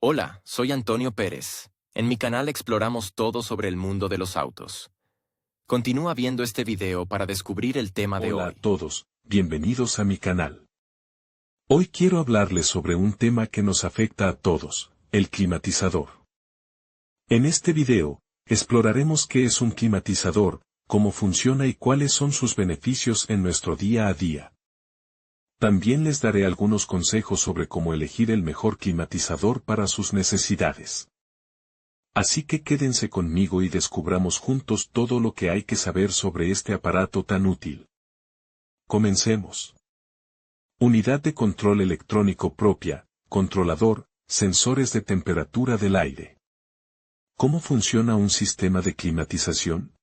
Hola, soy Antonio Pérez. En mi canal exploramos todo sobre el mundo de los autos. Continúa viendo este video para descubrir el tema de Hola a hoy. todos, bienvenidos a mi canal. Hoy quiero hablarles sobre un tema que nos afecta a todos, el climatizador. En este video, exploraremos qué es un climatizador, cómo funciona y cuáles son sus beneficios en nuestro día a día. También les daré algunos consejos sobre cómo elegir el mejor climatizador para sus necesidades. Así que quédense conmigo y descubramos juntos todo lo que hay que saber sobre este aparato tan útil. Comencemos. Unidad de control electrónico propia, controlador, sensores de temperatura del aire. ¿Cómo funciona un sistema de climatización?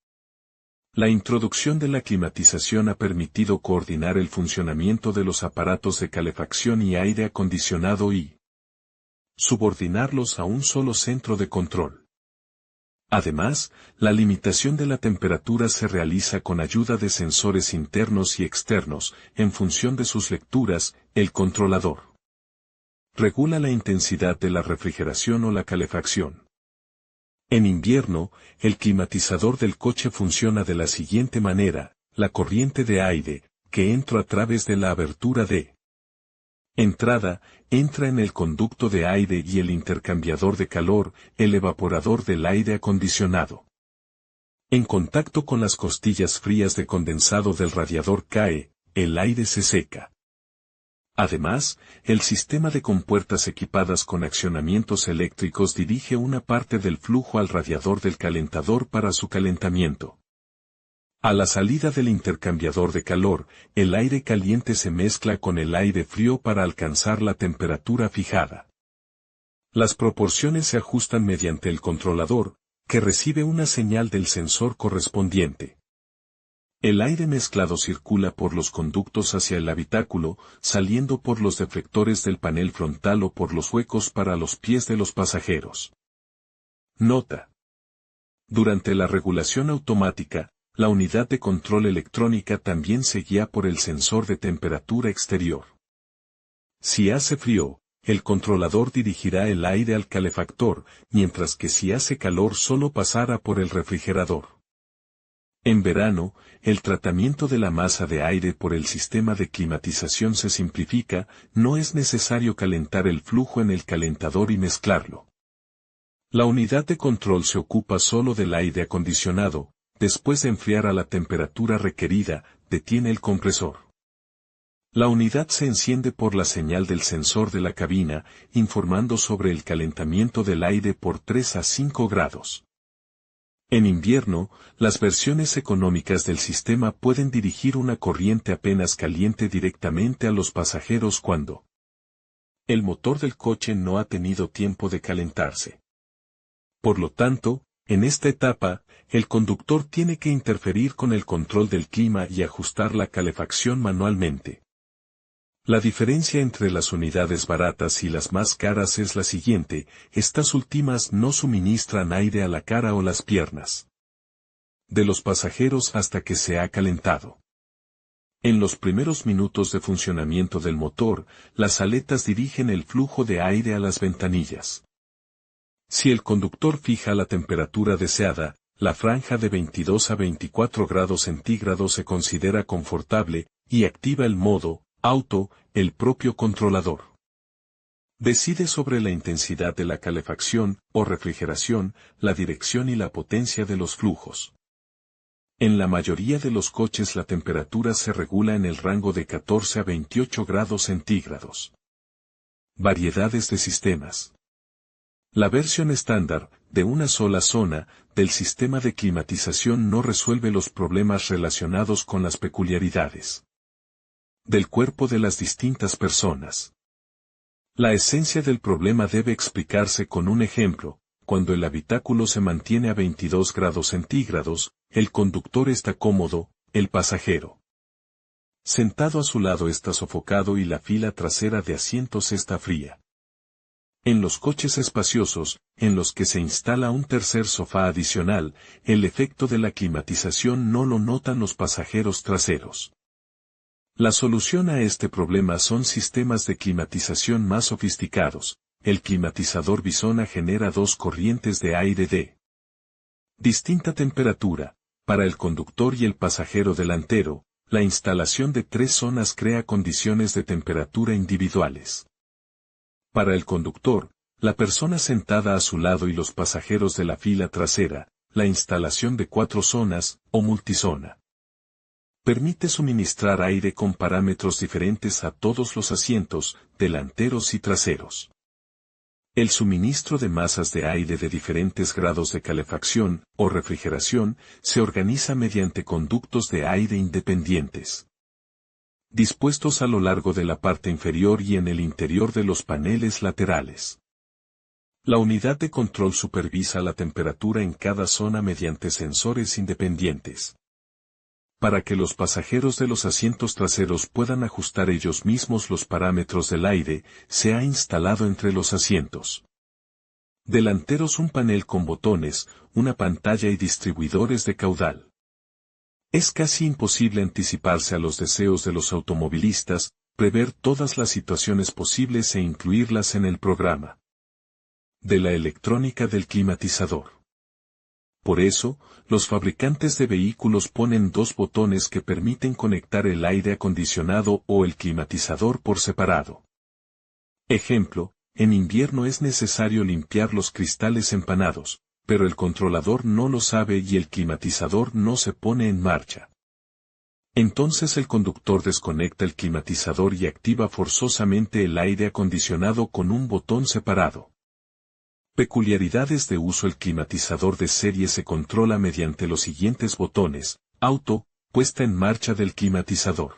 La introducción de la climatización ha permitido coordinar el funcionamiento de los aparatos de calefacción y aire acondicionado y subordinarlos a un solo centro de control. Además, la limitación de la temperatura se realiza con ayuda de sensores internos y externos, en función de sus lecturas. El controlador regula la intensidad de la refrigeración o la calefacción. En invierno, el climatizador del coche funciona de la siguiente manera: la corriente de aire, que entra a través de la abertura de entrada, entra en el conducto de aire y el intercambiador de calor, el evaporador del aire acondicionado. En contacto con las costillas frías de condensado del radiador cae, el aire se seca. Además, el sistema de compuertas equipadas con accionamientos eléctricos dirige una parte del flujo al radiador del calentador para su calentamiento. A la salida del intercambiador de calor, el aire caliente se mezcla con el aire frío para alcanzar la temperatura fijada. Las proporciones se ajustan mediante el controlador, que recibe una señal del sensor correspondiente. El aire mezclado circula por los conductos hacia el habitáculo, saliendo por los deflectores del panel frontal o por los huecos para los pies de los pasajeros. Nota: durante la regulación automática, la unidad de control electrónica también se guía por el sensor de temperatura exterior. Si hace frío, el controlador dirigirá el aire al calefactor, mientras que si hace calor solo pasará por el refrigerador. En verano, el tratamiento de la masa de aire por el sistema de climatización se simplifica, no es necesario calentar el flujo en el calentador y mezclarlo. La unidad de control se ocupa solo del aire acondicionado. Después de enfriar a la temperatura requerida, detiene el compresor. La unidad se enciende por la señal del sensor de la cabina, informando sobre el calentamiento del aire por 3 a 5 grados. En invierno, las versiones económicas del sistema pueden dirigir una corriente apenas caliente directamente a los pasajeros cuando el motor del coche no ha tenido tiempo de calentarse. Por lo tanto, en esta etapa, el conductor tiene que interferir con el control del clima y ajustar la calefacción manualmente. La diferencia entre las unidades baratas y las más caras es la siguiente: estas últimas no suministran aire a la cara o las piernas de los pasajeros hasta que se ha calentado. En los primeros minutos de funcionamiento del motor, las aletas dirigen el flujo de aire a las ventanillas. Si el conductor fija la temperatura deseada, la franja de 22 a 24 grados centígrados se considera confortable, y activa el modo auto. El propio controlador decide sobre la intensidad de la calefacción o refrigeración, la dirección y la potencia de los flujos. En la mayoría de los coches la temperatura se regula en el rango de 14 a 28 grados centígrados. Variedades de sistemas. La versión estándar, de una sola zona, del sistema de climatización no resuelve los problemas relacionados con las peculiaridades del cuerpo de las distintas personas. La esencia del problema debe explicarse con un ejemplo: cuando el habitáculo se mantiene a 22 grados centígrados, el conductor está cómodo, el pasajero sentado a su lado está sofocado y la fila trasera de asientos está fría. En los coches espaciosos, en los que se instala un tercer sofá adicional, el efecto de la climatización no lo notan los pasajeros traseros. La solución a este problema son sistemas de climatización más sofisticados, el climatizador Bisona genera dos corrientes de aire de distinta temperatura. Para el conductor y el pasajero delantero, la instalación de 3 zonas crea condiciones de temperatura individuales. Para el conductor, la persona sentada a su lado y los pasajeros de la fila trasera, la instalación de 4 zonas, o multizona, permite suministrar aire con parámetros diferentes a todos los asientos, delanteros y traseros. El suministro de masas de aire de diferentes grados de calefacción o refrigeración se organiza mediante conductos de aire independientes, dispuestos a lo largo de la parte inferior y en el interior de los paneles laterales. La unidad de control supervisa la temperatura en cada zona mediante sensores independientes. Para que los pasajeros de los asientos traseros puedan ajustar ellos mismos los parámetros del aire, se ha instalado entre los asientos delanteros un panel con botones, una pantalla y distribuidores de caudal. Es casi imposible anticiparse a los deseos de los automovilistas, prever todas las situaciones posibles e incluirlas en el programa de la electrónica del climatizador. Por eso, los fabricantes de vehículos ponen 2 botones que permiten conectar el aire acondicionado o el climatizador por separado. Ejemplo, en invierno es necesario limpiar los cristales empanados, pero el controlador no lo sabe y el climatizador no se pone en marcha. Entonces el conductor desconecta el climatizador y activa forzosamente el aire acondicionado con un botón separado. Peculiaridades de uso: el climatizador de serie se controla mediante los siguientes botones: auto, puesta en marcha del climatizador.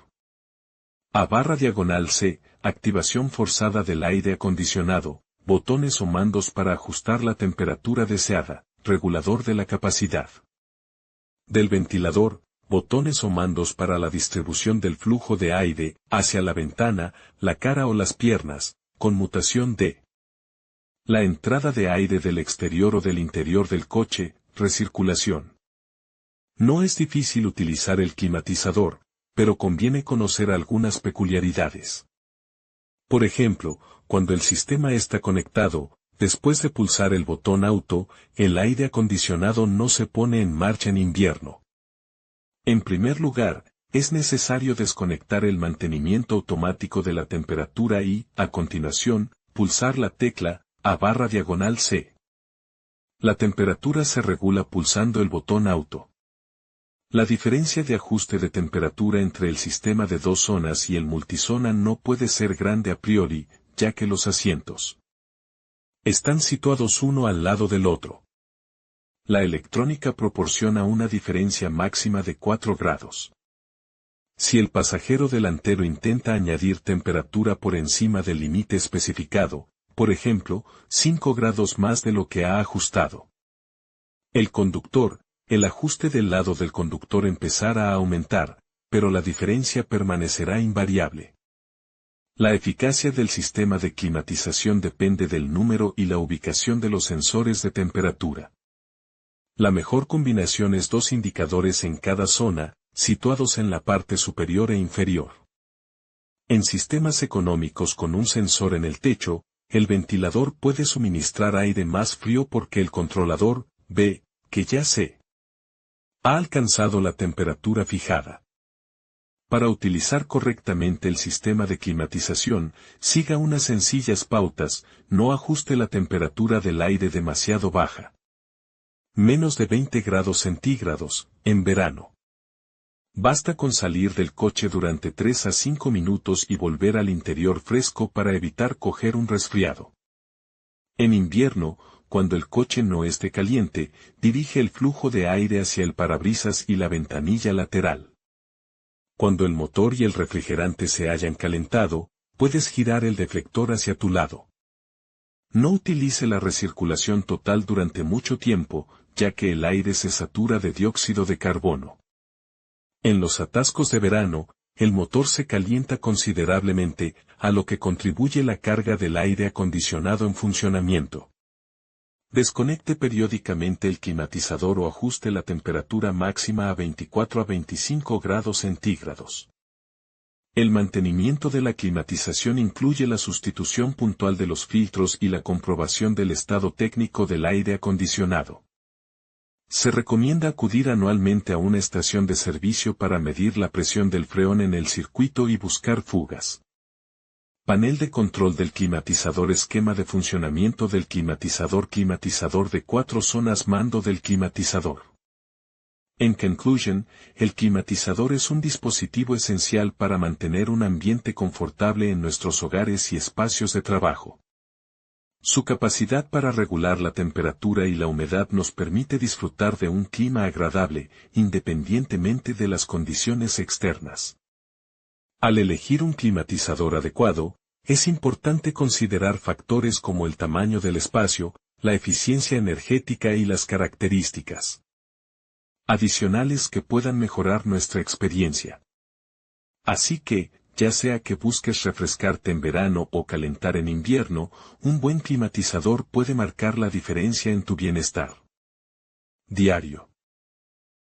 A/C, activación forzada del aire acondicionado, botones o mandos para ajustar la temperatura deseada, regulador de la capacidad del ventilador, botones o mandos para la distribución del flujo de aire, hacia la ventana, la cara o las piernas, conmutación de la entrada de aire del exterior o del interior del coche, recirculación. No es difícil utilizar el climatizador, pero conviene conocer algunas peculiaridades. Por ejemplo, cuando el sistema está conectado, después de pulsar el botón auto, el aire acondicionado no se pone en marcha en invierno. En primer lugar, es necesario desconectar el mantenimiento automático de la temperatura y, a continuación, pulsar la tecla A/C. La temperatura se regula pulsando el botón auto. La diferencia de ajuste de temperatura entre el sistema de 2 zonas y el multizona no puede ser grande a priori, ya que los asientos están situados uno al lado del otro. La electrónica proporciona una diferencia máxima de 4 grados. Si el pasajero delantero intenta añadir temperatura por encima del límite especificado, por ejemplo, 5 grados más de lo que ha ajustado el ajuste del lado del conductor empezará a aumentar, pero la diferencia permanecerá invariable. La eficacia del sistema de climatización depende del número y la ubicación de los sensores de temperatura. La mejor combinación es 2 indicadores en cada zona, situados en la parte superior e inferior. En sistemas económicos con un sensor en el techo, el ventilador puede suministrar aire más frío porque el controlador ve que ya se ha alcanzado la temperatura fijada. Para utilizar correctamente el sistema de climatización, siga unas sencillas pautas: no ajuste la temperatura del aire demasiado baja. Menos de 20 grados centígrados, en verano. Basta con salir del coche durante 3 a 5 minutos y volver al interior fresco para evitar coger un resfriado. En invierno, cuando el coche no esté caliente, dirige el flujo de aire hacia el parabrisas y la ventanilla lateral. Cuando el motor y el refrigerante se hayan calentado, puedes girar el deflector hacia tu lado. No utilice la recirculación total durante mucho tiempo, ya que el aire se satura de dióxido de carbono. En los atascos de verano, el motor se calienta considerablemente, a lo que contribuye la carga del aire acondicionado en funcionamiento. Desconecte periódicamente el climatizador o ajuste la temperatura máxima a 24 a 25 grados centígrados. El mantenimiento de la climatización incluye la sustitución puntual de los filtros y la comprobación del estado técnico del aire acondicionado. Se recomienda acudir anualmente a una estación de servicio para medir la presión del freón en el circuito y buscar fugas. Panel de control del climatizador. Esquema de funcionamiento del climatizador. Climatizador de 4 zonas. Mando del climatizador. En conclusión, el climatizador es un dispositivo esencial para mantener un ambiente confortable en nuestros hogares y espacios de trabajo. Su capacidad para regular la temperatura y la humedad nos permite disfrutar de un clima agradable, independientemente de las condiciones externas. Al elegir un climatizador adecuado, es importante considerar factores como el tamaño del espacio, la eficiencia energética y las características adicionales que puedan mejorar nuestra experiencia. Así que, ya sea que busques refrescarte en verano o calentar en invierno, un buen climatizador puede marcar la diferencia en tu bienestar diario.